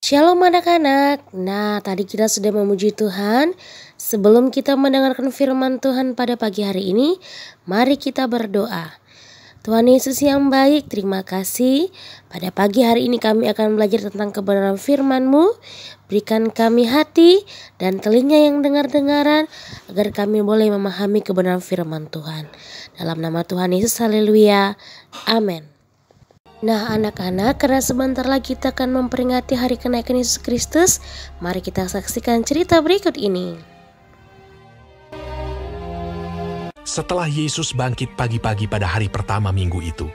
Shalom anak-anak. Nah, tadi kita sudah memuji Tuhan. Sebelum kita mendengarkan firman Tuhan pada pagi hari ini, mari kita berdoa. Tuhan Yesus yang baik, terima kasih. Pada pagi hari ini kami akan belajar tentang kebenaran firman-Mu. Berikan kami hati dan telinga yang dengar-dengaran, agar kami boleh memahami kebenaran firman Tuhan. Dalam nama Tuhan Yesus, haleluya. Amin. Nah anak-anak, karena sebentar lagi kita akan memperingati hari kenaikan Yesus Kristus, mari kita saksikan cerita berikut ini. Setelah Yesus bangkit pagi-pagi pada hari pertama minggu itu,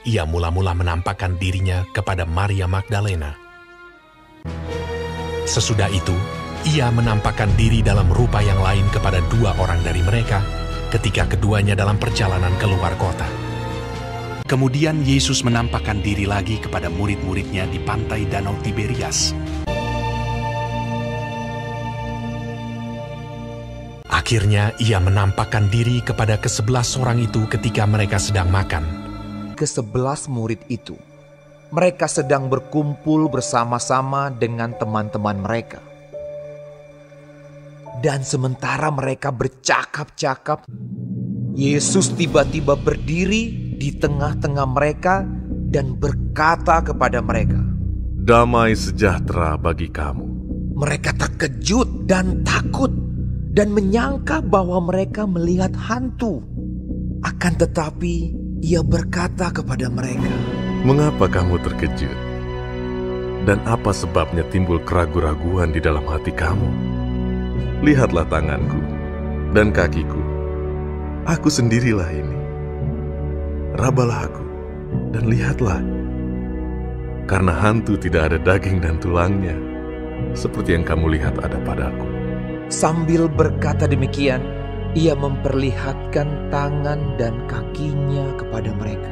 ia mula-mula menampakkan dirinya kepada Maria Magdalena. Sesudah itu, ia menampakkan diri dalam rupa yang lain kepada dua orang dari mereka ketika keduanya dalam perjalanan keluar kota. Kemudian Yesus menampakkan diri lagi kepada murid-muridnya di pantai Danau Tiberias. Akhirnya ia menampakkan diri kepada ke-11 orang itu ketika mereka sedang makan. Ke-11 murid itu, mereka sedang berkumpul bersama-sama dengan teman-teman mereka. Dan sementara mereka bercakap-cakap, Yesus tiba-tiba berdiri di tengah-tengah mereka dan berkata kepada mereka, "Damai sejahtera bagi kamu." Mereka terkejut dan takut dan menyangka bahwa mereka melihat hantu. Akan tetapi ia berkata kepada mereka, "Mengapa kamu terkejut? Dan apa sebabnya timbul keraguan-raguan di dalam hati kamu? Lihatlah tanganku dan kakiku. Aku sendirilah ini. Rabalah aku, dan lihatlah. Karena hantu tidak ada daging dan tulangnya, seperti yang kamu lihat ada padaku." Sambil berkata demikian, ia memperlihatkan tangan dan kakinya kepada mereka.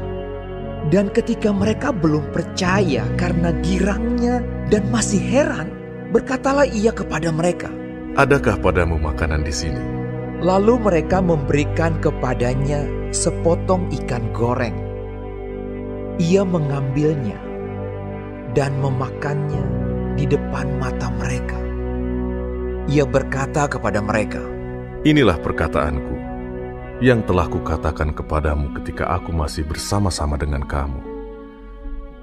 Dan ketika mereka belum percaya karena girangnya dan masih heran, berkatalah ia kepada mereka, "Adakah padamu makanan di sini?" Lalu mereka memberikan kepadanya sepotong ikan goreng. Ia mengambilnya dan memakannya di depan mata mereka. Ia berkata kepada mereka, "Inilah perkataanku yang telah kukatakan kepadamu ketika aku masih bersama-sama dengan kamu,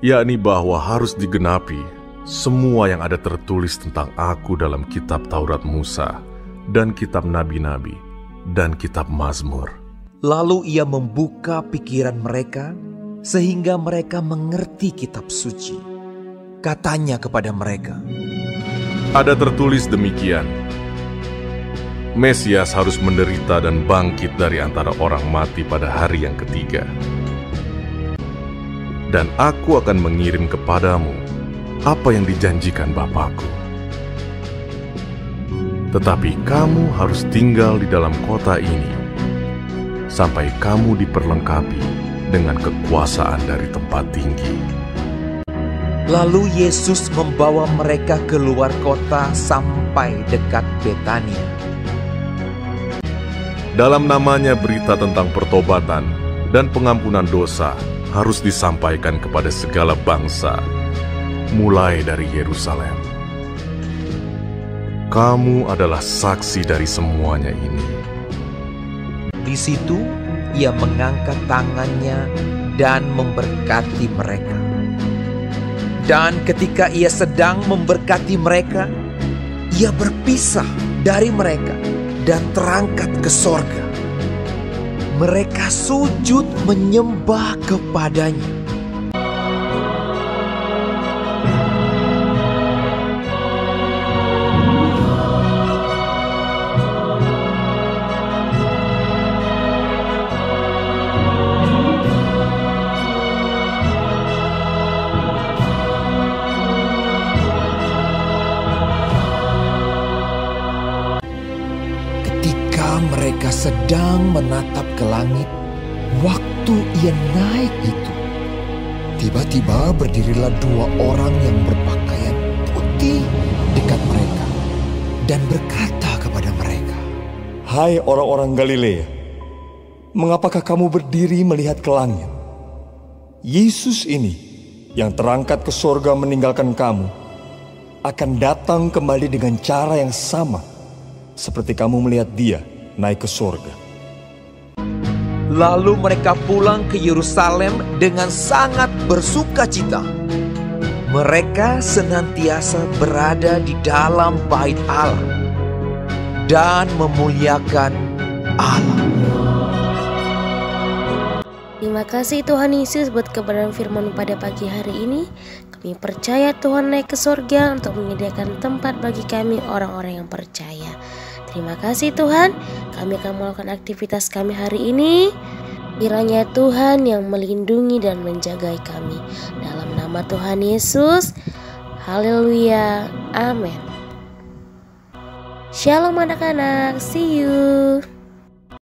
yakni bahwa harus digenapi semua yang ada tertulis tentang aku dalam kitab Taurat Musa dan kitab Nabi-Nabi dan kitab Mazmur." Lalu ia membuka pikiran mereka sehingga mereka mengerti kitab suci. Katanya kepada mereka, "Ada tertulis demikian, Mesias harus menderita dan bangkit dari antara orang mati pada hari yang ketiga. Dan aku akan mengirim kepadamu apa yang dijanjikan Bapakku. Tetapi kamu harus tinggal di dalam kota ini sampai kamu diperlengkapi dengan kekuasaan dari tempat tinggi." Lalu Yesus membawa mereka keluar kota sampai dekat Betania. Dalam namanya berita tentang pertobatan dan pengampunan dosa harus disampaikan kepada segala bangsa, mulai dari Yerusalem. Kamu adalah saksi dari semuanya ini. Di situ ia mengangkat tangannya dan memberkati mereka. Dan ketika ia sedang memberkati mereka, ia berpisah dari mereka dan terangkat ke sorga. Mereka sujud menyembah kepadanya. Mereka sedang menatap ke langit waktu ia naik itu. Tiba-tiba berdirilah dua orang yang berpakaian putih dekat mereka dan berkata kepada mereka, "Hai orang-orang Galilea, mengapakah kamu berdiri melihat ke langit? Yesus ini yang terangkat ke surga meninggalkan kamu akan datang kembali dengan cara yang sama seperti kamu melihat dia naik ke surga. Lalu mereka pulang ke Yerusalem dengan sangat bersukacita. Mereka senantiasa berada di dalam bait Allah dan memuliakan Allah. Terima kasih Tuhan Yesus buat kebenaran firman pada pagi hari ini. Kami percaya Tuhan naik ke surga untuk menyediakan tempat bagi kami orang-orang yang percaya. Terima kasih Tuhan, kami akan melakukan aktivitas kami hari ini. Kiranya Tuhan yang melindungi dan menjagai kami. Dalam nama Tuhan Yesus, haleluya, amin. Shalom anak-anak, see you.